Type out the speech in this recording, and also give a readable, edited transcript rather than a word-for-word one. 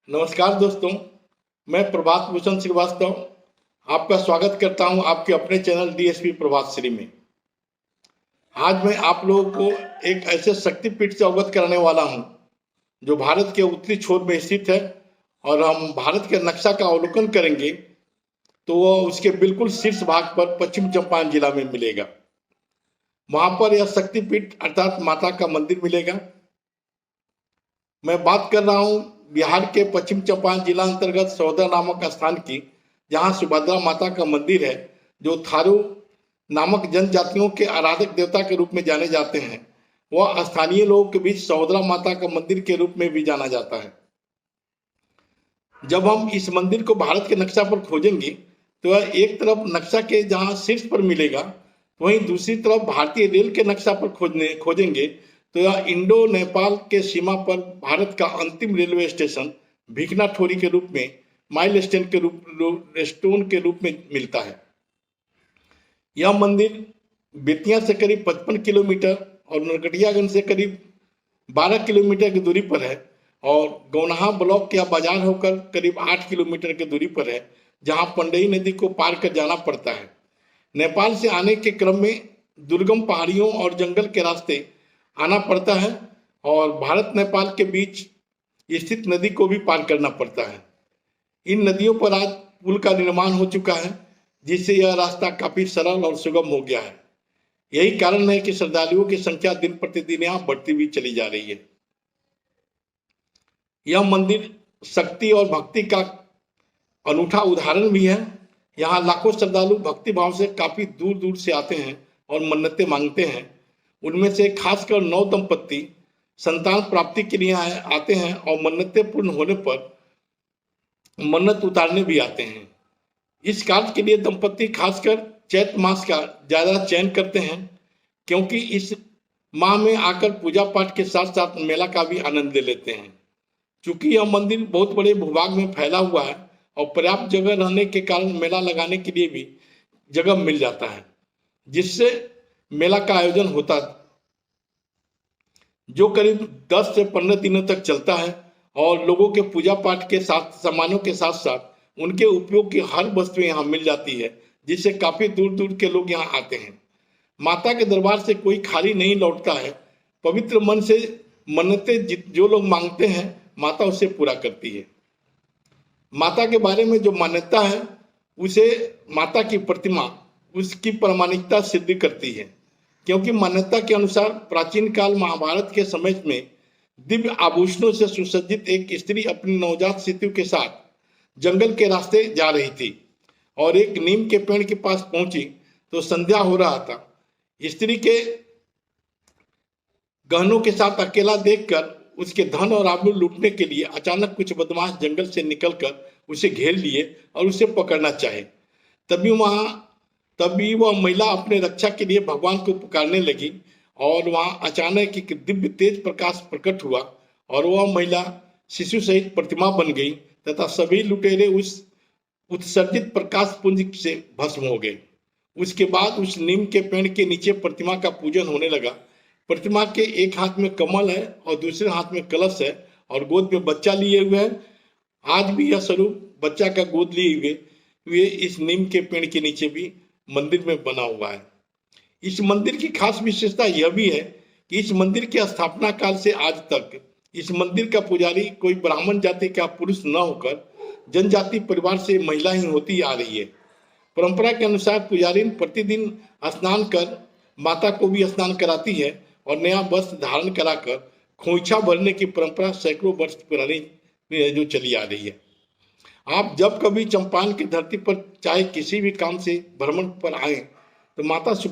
नमस्कार दोस्तों, मैं प्रभात भूषण श्रीवास्तव आपका स्वागत करता हूं आपके अपने चैनल डीएसपी प्रभात श्री में। आज मैं आप लोगों को एक ऐसे शक्तिपीठ से अवगत कराने वाला हूं जो भारत के उत्तरी छोर में स्थित है और हम भारत के नक्शा का अवलोकन करेंगे तो वह उसके बिल्कुल शीर्ष भाग पर पश्चिम चंपारण जिला में मिलेगा। वहां पर यह शक्तिपीठ अर्थात माता का मंदिर मिलेगा। मैं बात कर रहा हूं बिहार के पश्चिम चंपारण जिला अंतर्गत सौदा नामक स्थान की, जहां सुभद्रा माता का मंदिर है, जो थारू नामक जनजातियों के आराधक देवता के रूप में जाने जाते हैं। वह स्थानीय लोगों के बीच सौदा माता का मंदिर के रूप में भी जाना जाता है। जब हम इस मंदिर को भारत के नक्शा पर खोजेंगे तो वह एक तरफ नक्शा के जहां शीर्ष पर मिलेगा, वहीं दूसरी तरफ भारतीय रेल के नक्शा पर खोजेंगे तो यह इंडो नेपाल के सीमा पर भारत का अंतिम रेलवे स्टेशन भिकनाथोरी के रूप में माइल स्टोन के रूप में मिलता है। यह मंदिर बेतिया से करीब 55 किलोमीटर और नरकटियागंज से करीब 12 किलोमीटर की दूरी पर है और गौनाहा ब्लॉक या बाजार होकर करीब 8 किलोमीटर की दूरी पर है, जहां पंडई नदी को पार कर जाना पड़ता है। नेपाल से आने के क्रम में दुर्गम पहाड़ियों और जंगल के रास्ते आना पड़ता है और भारत नेपाल के बीच स्थित नदी को भी पार करना पड़ता है। इन नदियों पर आज पुल का निर्माण हो चुका है, जिससे यह रास्ता काफी सरल और सुगम हो गया है। यही कारण है कि श्रद्धालुओं की संख्या दिन प्रतिदिन यहाँ बढ़ती हुई चली जा रही है। यह मंदिर शक्ति और भक्ति का अनूठा उदाहरण भी है। यहाँ लाखों श्रद्धालु भक्ति भाव से काफी दूर दूर से आते हैं और मन्नतें मांगते हैं। उनमें से खासकर 9 दंपत्ति संतान प्राप्ति के लिए आते हैं और मन्नतें पूर्ण होने पर मन्नत उतारने भी आते हैं। इस कार्य के लिए दंपत्ति खासकर चैत मास का ज्यादा चयन करते हैं, क्योंकि इस माह में आकर पूजा पाठ के साथ साथ मेला का भी आनंद ले लेते हैं। चूंकि यह मंदिर बहुत बड़े भूभाग में फैला हुआ है और पर्याप्त जगह रहने के कारण मेला लगाने के लिए भी जगह मिल जाता है, जिससे मेला का आयोजन होता जो करीब 10 से 15 दिनों तक चलता है और लोगों के पूजा पाठ के साथ सामानों के साथ साथ उनके उपयोग की हर वस्तुएं यहाँ मिल जाती है, जिससे काफी दूर दूर के लोग यहाँ आते हैं। माता के दरबार से कोई खाली नहीं लौटता है। पवित्र मन से मन्नतें जो लोग मांगते हैं, माता उसे पूरा करती है। माता के बारे में जो मान्यता है, उसे माता की प्रतिमा उसकी प्रामाणिकता सिद्ध करती है, क्योंकि मान्यता के अनुसार प्राचीन काल महाभारत के समय में दिव्य आभूषणों से सुसज्जित एक स्त्री अपनी नवजात शिशु के साथ जंगल के रास्ते जा रही थी और एक नीम के पेड़ के पास पहुंची तो संध्या हो रहा था। स्त्री के गहनों के साथ अकेला देखकर उसके धन और आभूषण लूटने के लिए अचानक कुछ बदमाश जंगल से निकलकर उसे घेर लिए और उसे पकड़ना चाहे। तभी वह महिला अपने रक्षा के लिए भगवान को पुकारने लगी और वहां अचानक एक दिव्य तेज प्रकाश प्रकट हुआ और वह महिला शिशु सहित प्रतिमा बन गई तथा सभी लुटेरे उस उत्सर्जित प्रकाश पुंज से भस्म हो गए। उसके बाद उस नीम के पेड़ के नीचे प्रतिमा का पूजन होने लगा। प्रतिमा के एक हाथ में कमल है और दूसरे हाथ में कलश है और गोद में बच्चा लिए हुए है। आज भी यह स्वरूप बच्चा का गोद लिए हुए इस नीम के पेड़ के नीचे भी मंदिर में बना हुआ है। इस मंदिर की खास विशेषता यह भी है कि इस मंदिर के स्थापना काल से आज तक इस मंदिर का पुजारी कोई ब्राह्मण जाति का पुरुष न होकर जनजाति परिवार से महिला ही होती आ रही है। परंपरा के अनुसार पुजारी प्रतिदिन स्नान कर माता को भी स्नान कराती है और नया वस्त्र धारण कराकर खोइछा भरने की परंपरा सैकड़ों वर्ष पुरानी जो चली आ रही है। आप जब कभी चंपारण की धरती पर चाहे किसी भी काम से भ्रमण पर आए तो माता